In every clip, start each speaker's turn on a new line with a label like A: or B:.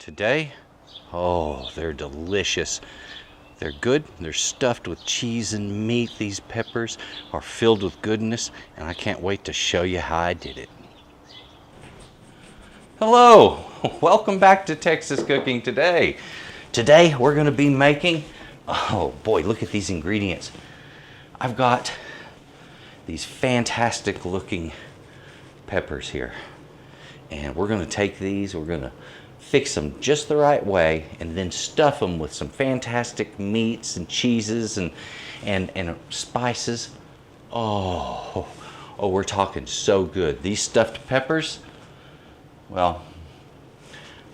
A: Today, oh, they're delicious. They're good. They're stuffed with cheese and meat. These peppers are filled with goodness, and I can't wait to show you how I did it. Hello, welcome back to Texas Cooking Today. Today we're going to be making, oh boy, look at these ingredients. I've got these fantastic looking peppers here, and we're going to take these, we're going to fix them just the right way, and then stuff them with some fantastic meats and cheeses and spices. Oh, we're talking so good. These stuffed peppers, well,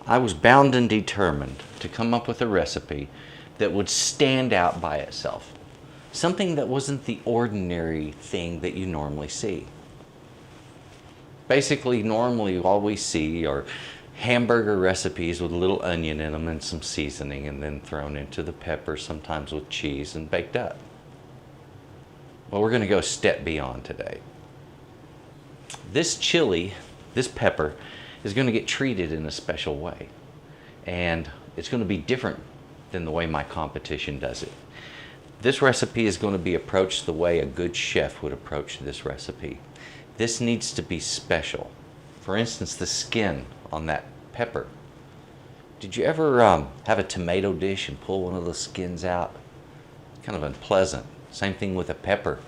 A: I was bound and determined to come up with a recipe that would stand out by itself. Something that wasn't the ordinary thing that you normally see. Basically, normally all we see are hamburger recipes with a little onion in them and some seasoning, and then thrown into the pepper, sometimes with cheese, and baked up. Well, we're going to go a step beyond today. This chili, this pepper, is going to get treated in a special way, and it's going to be different than the way my competition does it. This recipe is going to be approached the way a good chef would approach this recipe. This needs to be special. For instance, the skin on that pepper. Did you ever have a tomato dish and pull one of the skins out? Kind of unpleasant. Same thing with a pepper.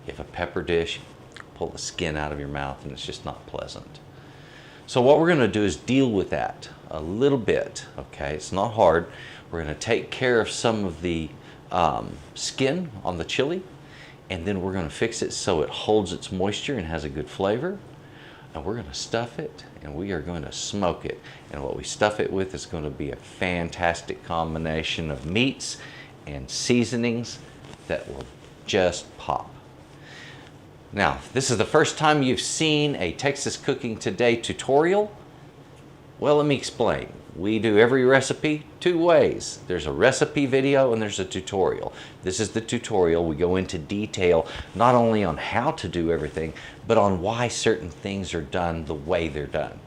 A: You have a pepper dish, pull the skin out of your mouth, and it's just not pleasant. So what we're going to do is deal with that a little bit. Okay, it's not hard. We're going to take care of some of the skin on the chili, and then we're going to fix it so it holds its moisture and has a good flavor. And we're going to stuff it, and we are going to smoke it. And what we stuff it with is going to be a fantastic combination of meats and seasonings that will just pop. Now, if this is the first time you've seen a Texas Cooking Today tutorial, well, let me explain. We do every recipe two ways. There's a recipe video and there's a tutorial. This is the tutorial. We go into detail not only on how to do everything, but on why certain things are done the way they're done.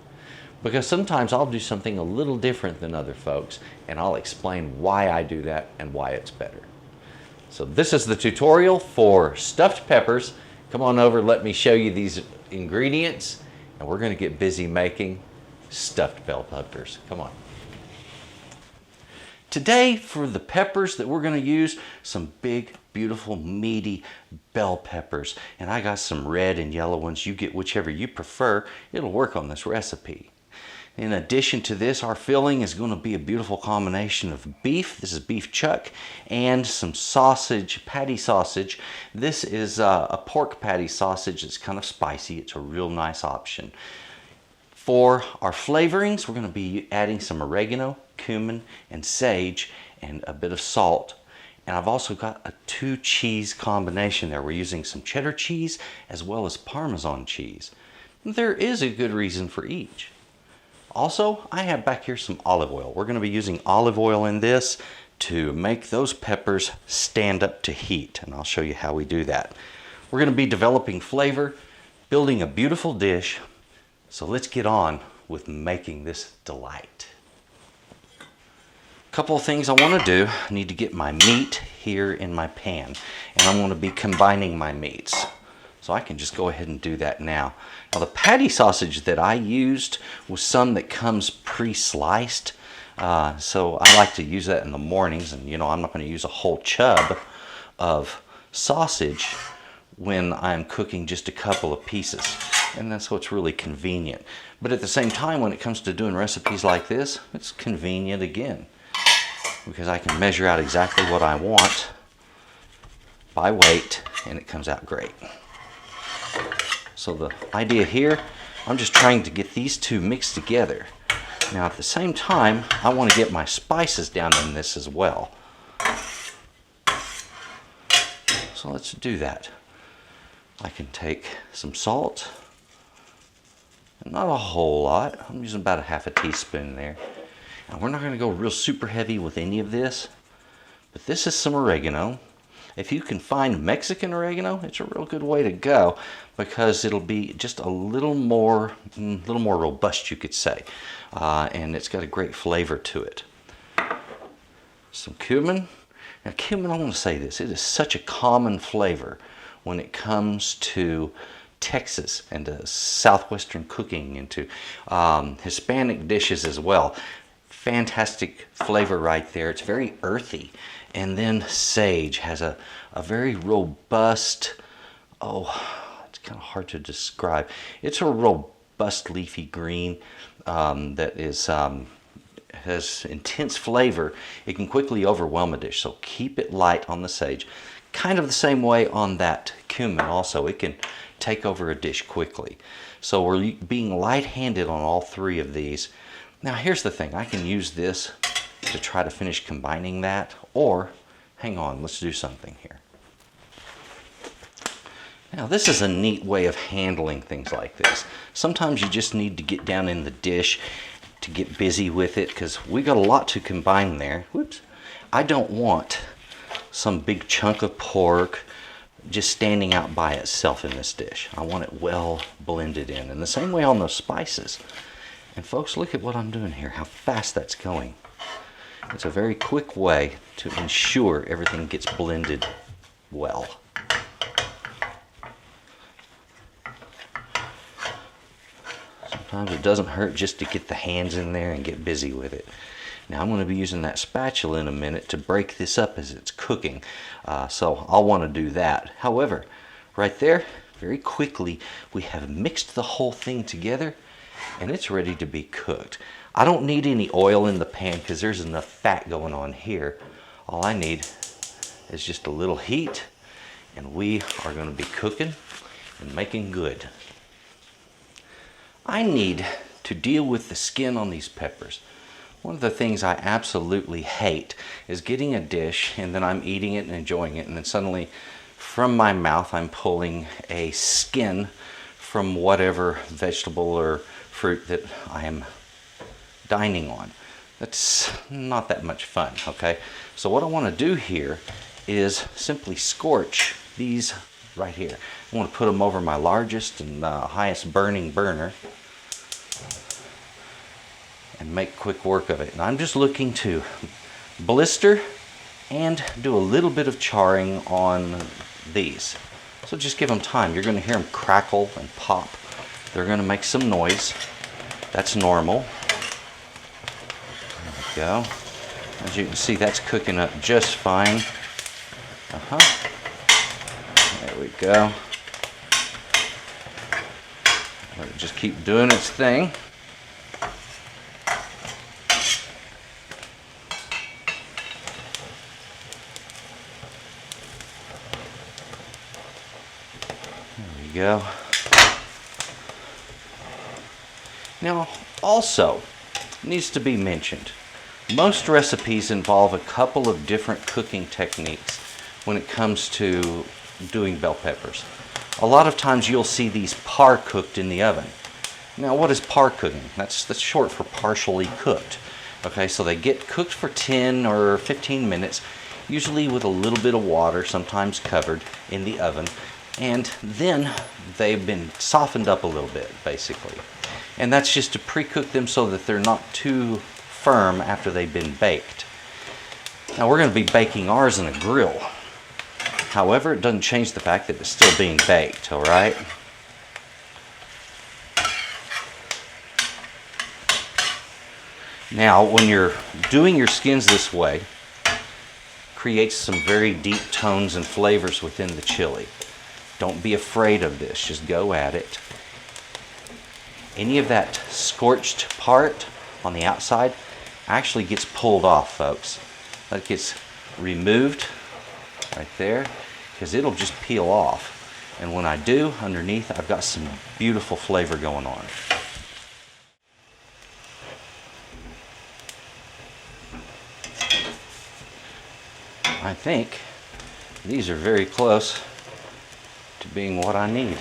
A: Because sometimes I'll do something a little different than other folks, and I'll explain why I do that and why it's better. So this is the tutorial for stuffed peppers. Come on over, let me show you these ingredients, and we're going to get busy making stuffed bell peppers. Come on. Today, for the peppers that we're going to use, some big, beautiful, meaty bell peppers. And I got some red and yellow ones. You get whichever you prefer. It'll work on this recipe. In addition to this, our filling is going to be a beautiful combination of beef. This is beef chuck, and some sausage, patty sausage. This is a pork patty sausage. It's kind of spicy. It's a real nice option. For our flavorings, we're going to be adding some oregano, cumin, and sage, and a bit of salt. And I've also got a 2 cheese combination there. We're using some cheddar cheese as well as Parmesan cheese. There is a good reason for each. Also, I have back here some olive oil. We're going to be using olive oil in this to make those peppers stand up to heat, and I'll show you how we do that. We're going to be developing flavor, building a beautiful dish. So let's get on with making this delight. A couple of things I want to do. I need to get my meat here in my pan, and I'm going to be combining my meats. So I can just go ahead and do that now. Now, the patty sausage that I used was some that comes pre-sliced. So I like to use that in the mornings, and I'm not going to use a whole chub of sausage when I'm cooking just a couple of pieces. And that's what's really convenient. But at the same time, when it comes to doing recipes like this, it's convenient again, because I can measure out exactly what I want by weight, and it comes out great. So the idea here, I'm just trying to get these two mixed together. Now at the same time, I want to get my spices down in this as well. So let's do that. I can take some salt. Not a whole lot. I'm using about a half a teaspoon there. And we're not going to go real super heavy with any of this, but this is some oregano. If you can find Mexican oregano, it's a real good way to go because it'll be just a little more robust, you could say. And it's got a great flavor to it. Some cumin. Now cumin, I want to say this, it is such a common flavor when it comes to Texas and to southwestern cooking and to Hispanic dishes as well. Fantastic flavor right there. It's very earthy. And then sage has a very robust, it's kind of hard to describe. It's a robust leafy green that is has intense flavor. It can quickly overwhelm a dish, so keep it light on the sage. Kind of the same way on that cumin also. It can take over a dish quickly. So we're being light-handed on all three of these. Now here's the thing, I can use this to try to finish combining that, or hang on, let's do something here. Now this is a neat way of handling things like this. Sometimes you just need to get down in the dish to get busy with it because we got a lot to combine there. Whoops. I don't want some big chunk of pork just standing out by itself in this dish. I want it well blended in. And the same way on those spices. And folks, look at what I'm doing here, how fast that's going. It's a very quick way to ensure everything gets blended well. Sometimes it doesn't hurt just to get the hands in there and get busy with it. Now I'm going to be using that spatula in a minute to break this up as it's cooking. So I'll want to do that. However, right there, very quickly, we have mixed the whole thing together and it's ready to be cooked. I don't need any oil in the pan because there's enough fat going on here. All I need is just a little heat and we are going to be cooking and making good. I need to deal with the skin on these peppers. One of the things I absolutely hate is getting a dish and then I'm eating it and enjoying it and then suddenly from my mouth I'm pulling a skin from whatever vegetable or fruit that I am dining on. That's not that much fun, okay? So what I want to do here is simply scorch these right here. I want to put them over my largest and highest burning burner and make quick work of it. And I'm just looking to blister and do a little bit of charring on these. So just give them time. You're going to hear them crackle and pop. They're going to make some noise. That's normal. There we go. As you can see, that's cooking up just fine. There we go. Let it just keep doing its thing. There we go. Now, also, needs to be mentioned, most recipes involve a couple of different cooking techniques when it comes to doing bell peppers. A lot of times you'll see these par cooked in the oven. Now what is par cooking? That's short for partially cooked. Okay, so they get cooked for 10 or 15 minutes, usually with a little bit of water, sometimes covered in the oven, and then they've been softened up a little bit, basically. And that's just to pre-cook them so that they're not too firm after they've been baked. Now we're going to be baking ours in a grill. However, it doesn't change the fact that it's still being baked, all right? Now, when you're doing your skins this way, creates some very deep tones and flavors within the chili. Don't be afraid of this, just go at it. Any of that scorched part on the outside actually gets pulled off, folks. That gets removed right there because it'll just peel off. And when I do, underneath, I've got some beautiful flavor going on. I think these are very close to being what I need.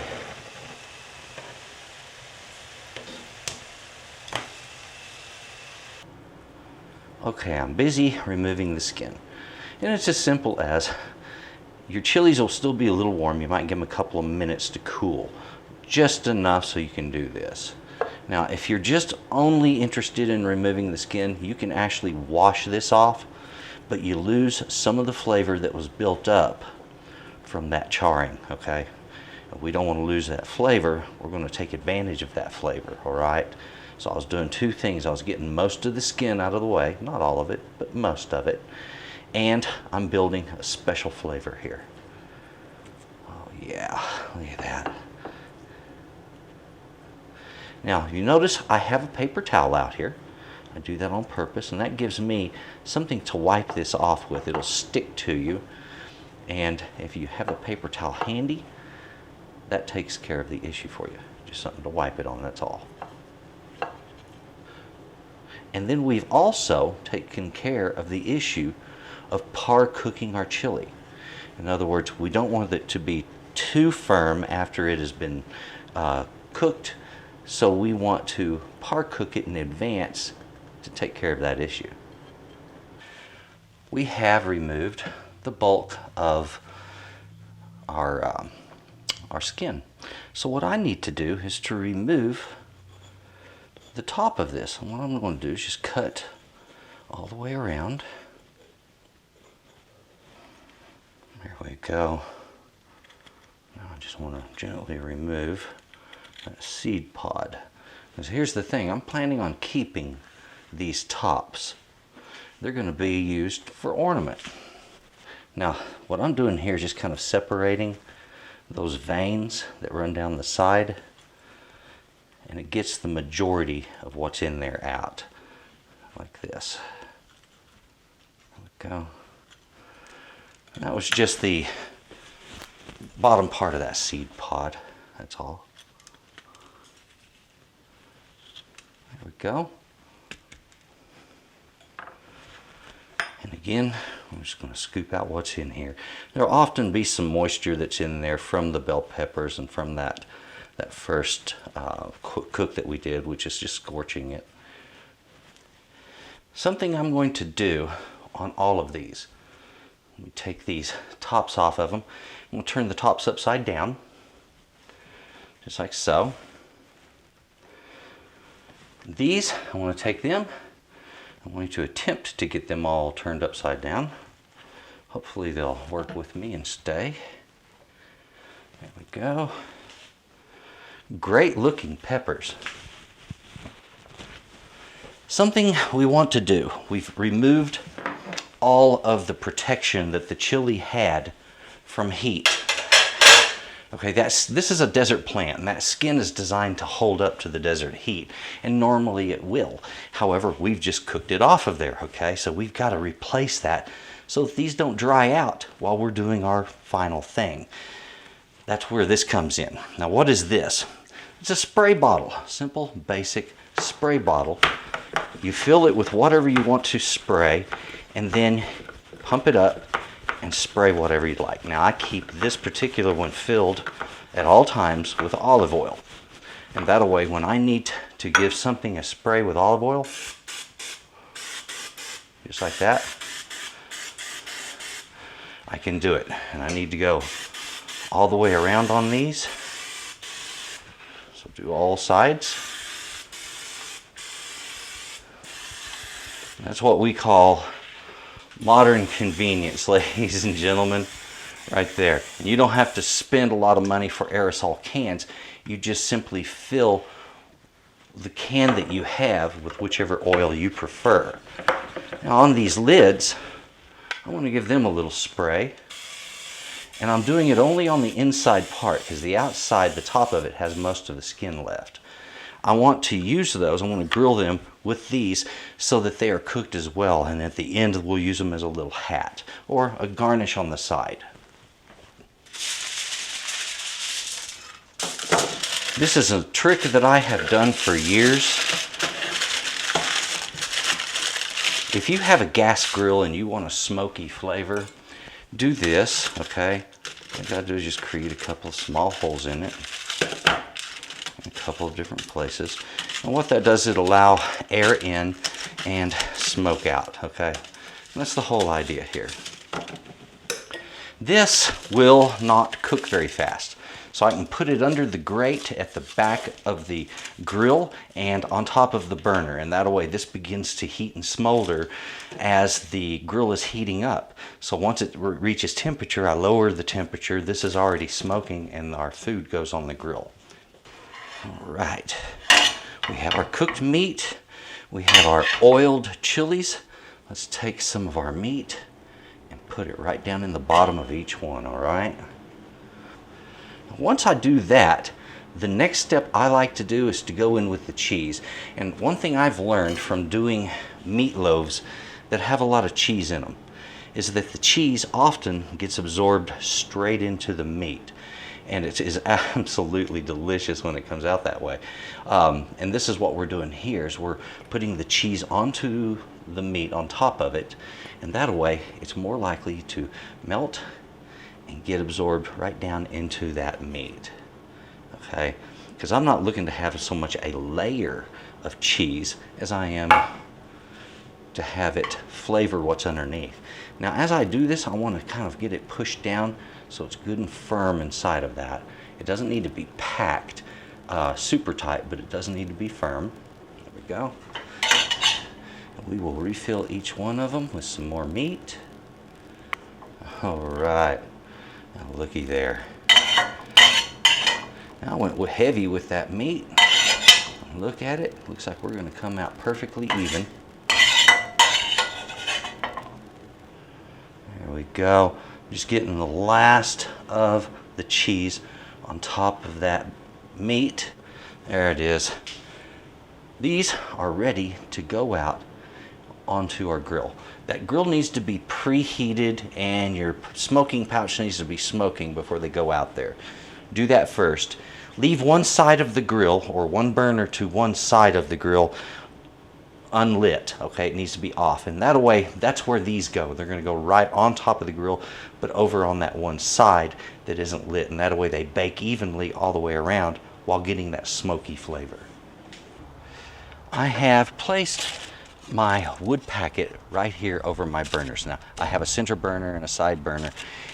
A: Okay, I'm busy removing the skin. And it's as simple as your chilies will still be a little warm. You might give them a couple of minutes to cool, just enough so you can do this. Now, if you're just only interested in removing the skin, you can actually wash this off, but you lose some of the flavor that was built up from that charring, okay? We don't want to lose that flavor. We're going to take advantage of that flavor, all right? So I was doing two things. I was getting most of the skin out of the way, not all of it, but most of it. And I'm building a special flavor here. Oh yeah, look at that. Now, you notice I have a paper towel out here. I do that on purpose, and that gives me something to wipe this off with. It'll stick to you. And if you have a paper towel handy, that takes care of the issue for you. Just something to wipe it on, that's all. And then we've also taken care of the issue of par cooking our chili. In other words, we don't want it to be too firm after it has been cooked, so we want to par cook it in advance to take care of that issue. We have removed the bulk of our skin. So what I need to do is to remove the top of this. And what I'm going to do is just cut all the way around. There we go. Now I just want to gently remove that seed pod. Because here's the thing, I'm planning on keeping these tops. They're going to be used for ornament. Now, what I'm doing here is just kind of separating those veins that run down the side, and it gets the majority of what's in there out, like this. There we go. And that was just the bottom part of that seed pod, that's all. There we go. And again, I'm just going to scoop out what's in here. There'll often be some moisture that's in there from the bell peppers and from that first cook that we did, which is just scorching it. Something I'm going to do on all of these, let me take these tops off of them. I'm going to turn the tops upside down, just like so. These, I want to take them. I'm going to attempt to get them all turned upside down. Hopefully they'll work with me and stay. There we go. Great looking peppers. Something we want to do. We've removed all of the protection that the chili had from heat. Okay, this is a desert plant, and that skin is designed to hold up to the desert heat, and normally it will. However, we've just cooked it off of there, okay? So we've got to replace that so that these don't dry out while we're doing our final thing. That's where this comes in. Now, what is this? It's a spray bottle, simple, basic spray bottle. You fill it with whatever you want to spray, and then pump it up and spray whatever you'd like. Now, I keep this particular one filled at all times with olive oil. And that way, when I need to give something a spray with olive oil, just like that, I can do it. And I need to go all the way around on these. So do all sides. That's what we call modern convenience, ladies and gentlemen, right there. And you don't have to spend a lot of money for aerosol cans. You just simply fill the can that you have with whichever oil you prefer. Now on these lids, I want to give them a little spray. And I'm doing it only on the inside part because the outside, the top of it, has most of the skin left. I want to use those, I want to grill them with these so that they are cooked as well, and at the end we'll use them as a little hat or a garnish on the side. This is a trick that I have done for years. If you have a gas grill and you want a smoky flavor, do this, okay? All you gotta do is just create a couple of small holes in it. A couple of different places, and what that does, it allow air in and smoke out, okay? And that's the whole idea here. This will not cook very fast. So I can put it under the grate at the back of the grill and on top of the burner. And that way this begins to heat and smolder as the grill is heating up. So once it reaches temperature, I lower the temperature. This is already smoking and our food goes on the grill. All right, we have our cooked meat. We have our oiled chilies. Let's take some of our meat and put it right down in the bottom of each one, all right? Once I do that, the next step I like to do is to go in with the cheese. And one thing I've learned from doing meatloaves that have a lot of cheese in them is that the cheese often gets absorbed straight into the meat. And it is absolutely delicious when it comes out that way. And this is what we're doing here, is we're putting the cheese onto the meat on top of it. And that way, it's more likely to melt and get absorbed right down into that meat. Okay? Because I'm not looking to have so much a layer of cheese as I am to have it flavor what's underneath. Now, as I do this, I want to kind of get it pushed down so it's good and firm inside of that. It doesn't need to be packed super tight, but it doesn't need to be firm. There we go. And we will refill each one of them with some more meat. All right. Now looky there. Now I went heavy with that meat. Look at it. Looks like we're going to come out perfectly even. There we go. Just getting the last of the cheese on top of that meat. There it is. These are ready to go out onto our grill. That grill needs to be preheated and your smoking pouch needs to be smoking before they go out there. Do that first. Leave one side of the grill, or one burner to one side of the grill, unlit. Okay, it needs to be off, and that way, that's where these go. They're going to go right on top of the grill, but over on that one side that isn't lit, and that way they bake evenly all the way around while getting that smoky flavor. I have placed my wood packet right here over my burners. Now, I have a center burner and a side burner,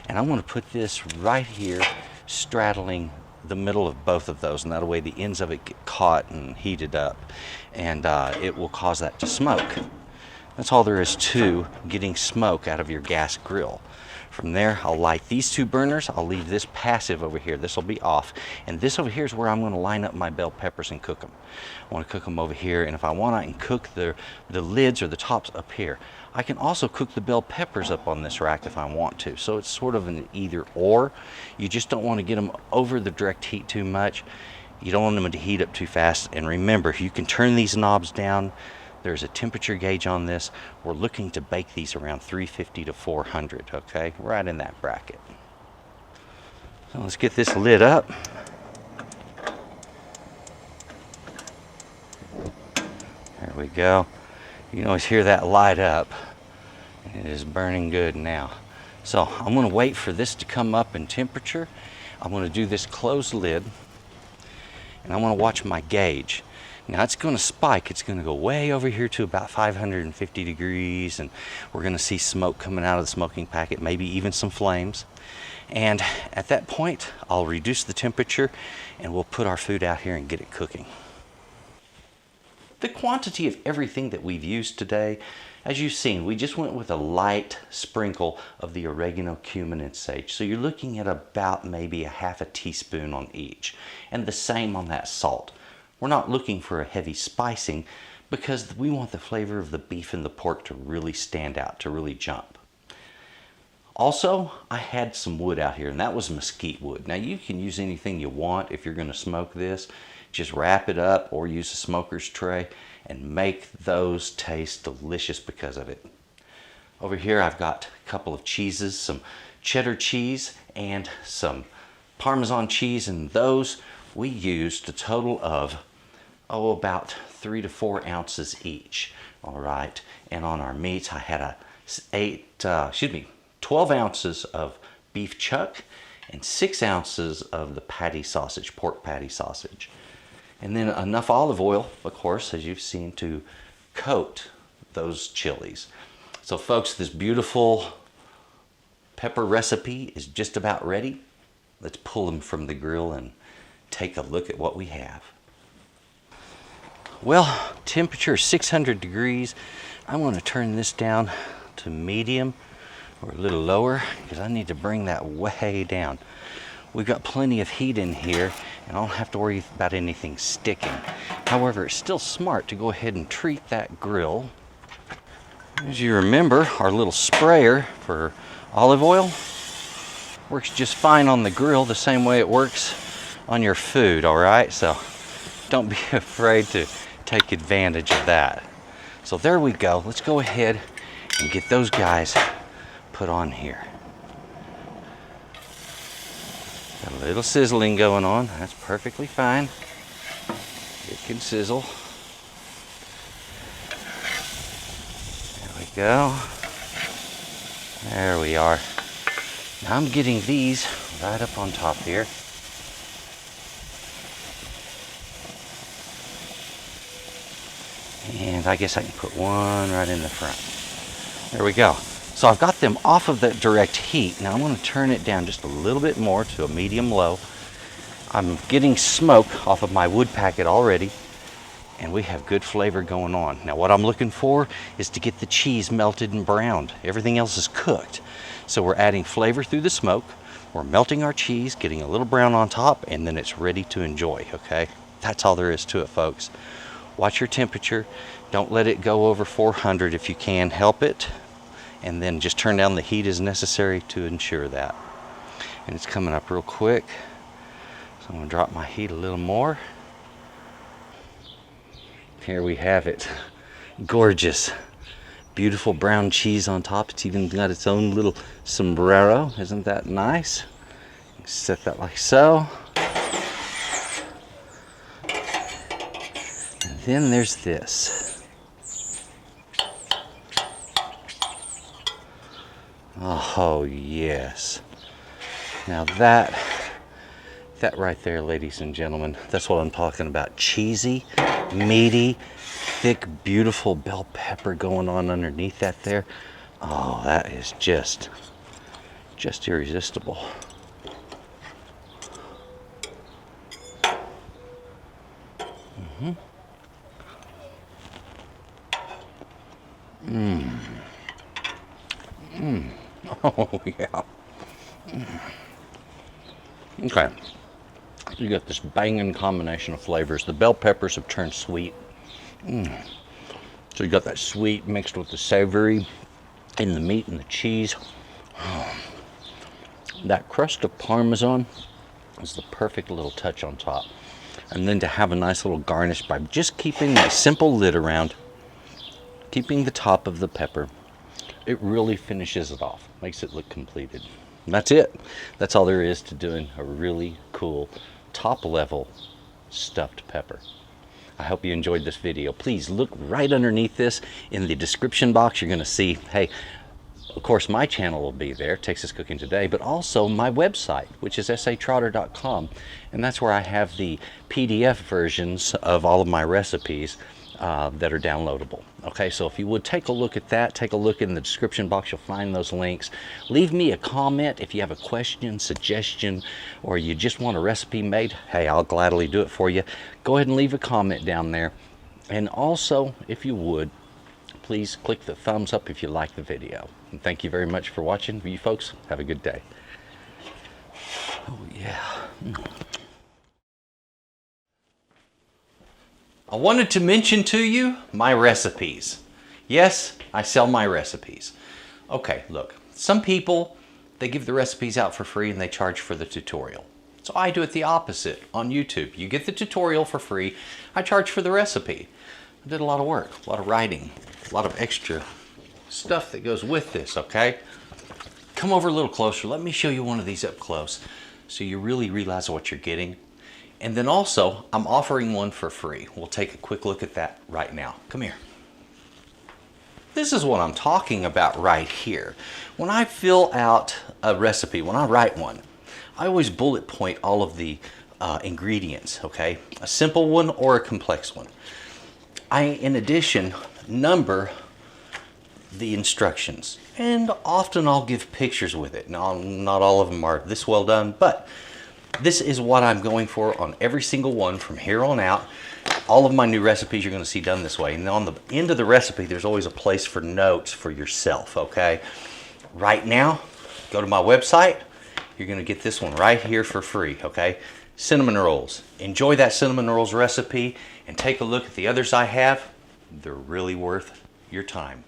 A: and I'm going to put this right here straddling the middle of both of those, and that way the ends of it get caught and heated up, and it will cause that to smoke. That's all there is to getting smoke out of your gas grill. From there, I'll light these two burners. I'll leave this passive over here. This will be off. And this over here is where I'm going to line up my bell peppers and cook them. I want to cook them over here. And if I want, I can cook the lids or the tops up here. I can also cook the bell peppers up on this rack if I want to. So it's sort of an either or. You just don't want to get them over the direct heat too much. You don't want them to heat up too fast. And remember, you can turn these knobs down. There's a temperature gauge on this. We're looking to bake these around 350 to 400, okay? Right in that bracket. So let's get this lid up. There we go. You can always hear that light up. It is burning good now. So I'm going to wait for this to come up in temperature. I'm going to do this closed lid, and I want to watch my gauge. Now it's going to spike. It's going to go way over here to about 550 degrees, and we're going to see smoke coming out of the smoking packet, maybe even some flames. And at that point, I'll reduce the temperature and we'll put our food out here and get it cooking. The quantity of everything that we've used today, as you've seen, we just went with a light sprinkle of the oregano, cumin, and sage. So you're looking at about maybe a half a teaspoon on each, and the same on that salt. We're not looking for a heavy spicing because we want the flavor of the beef and the pork to really stand out, to really jump. Also, I had some wood out here, and that was mesquite wood. Now you can use anything you want if you're going to smoke this. Just wrap it up or use a smoker's tray and make those taste delicious because of it. Over here I've got a couple of cheeses, some cheddar cheese and some Parmesan cheese, and those we used a total of about 3 to 4 ounces each. All right, and on our meats I had 12 ounces of beef chuck and 6 ounces of the patty sausage, pork patty sausage. And then enough olive oil, of course, as you've seen, to coat those chilies. So folks, this beautiful pepper recipe is just about ready. Let's pull them from the grill and take a look at what we have. Well, temperature is 600 degrees. I'm going to turn this down to medium or a little lower because I need to bring that way down. We've got plenty of heat in here and I don't have to worry about anything sticking. However, it's still smart to go ahead and treat that grill. As you remember, our little sprayer for olive oil works just fine on the grill the same way it works on your food, all right? So don't be afraid to take advantage of that. So there we go. Let's go ahead and get those guys put on here. Got a little sizzling going on. That's perfectly fine. It can sizzle. There we go. There we are. Now I'm getting these right up on top here. And I guess I can put one right in the front. There we go. So I've got them off of that direct heat. Now I'm going to turn it down just a little bit more to a medium low. I'm getting smoke off of my wood packet already, and we have good flavor going on. Now what I'm looking for is to get the cheese melted and browned. Everything else is cooked. So we're adding flavor through the smoke. We're melting our cheese, getting a little brown on top, and then it's ready to enjoy, okay? That's all there is to it, folks. Watch your temperature. Don't let it go over 400 if you can help it. And then just turn down the heat as necessary to ensure that. And it's coming up real quick. So I'm gonna drop my heat a little more. Here we have it. Gorgeous. Beautiful brown cheese on top. It's even got its own little sombrero. Isn't that nice? Set that like so. And then there's this. Oh yes. Now that right there, ladies and gentlemen, that's what I'm talking about. Cheesy, meaty, thick, beautiful bell pepper going on underneath that there. Oh, that is just irresistible. Oh yeah. Okay. You got this banging combination of flavors. The bell peppers have turned sweet. So you got that sweet mixed with the savory in the meat and the cheese. That crust of Parmesan is the perfect little touch on top. And then to have a nice little garnish by just keeping that simple lid around, keeping the top of the pepper, it really finishes it off, makes it look completed. And that's it. That's all there is to doing a really cool top level stuffed pepper. I hope you enjoyed this video. Please look right underneath this in the description box. You're going to see, hey, of course my channel will be there, Texas Cooking Today, but also my website, which is satrotter.com, and that's where I have the PDF versions of all of my recipes that are downloadable. Okay, so if you would take a look at that, take a look in the description box, you'll find those links. Leave me a comment if you have a question, suggestion, or you just want a recipe made. Hey, I'll gladly do it for you. Go ahead and leave a comment down there. And also, if you would, please click the thumbs up if you like the video. And thank you very much for watching. You folks, have a good day. Oh yeah. I wanted to mention to you my recipes. Yes, I sell my recipes. Okay, look, some people, they give the recipes out for free and they charge for the tutorial. So I do it the opposite on YouTube. You get the tutorial for free, I charge for the recipe. I did a lot of work, a lot of writing, a lot of extra stuff that goes with this, okay? Come over a little closer, let me show you one of these up close so you really realize what you're getting. And then also, I'm offering one for free. We'll take a quick look at that right now. Come here. This is what I'm talking about right here. When I fill out a recipe, when I write one, I always bullet point all of the ingredients, okay? A simple one or a complex one. I, in addition, number the instructions, and often I'll give pictures with it. Now, not all of them are this well done, but this is what I'm going for on every single one from here on out. All of my new recipes you're going to see done this way. And on the end of the recipe, there's always a place for notes for yourself, okay? Right now, go to my website. You're going to get this one right here for free, okay? Cinnamon rolls. Enjoy that cinnamon rolls recipe and take a look at the others I have. They're really worth your time.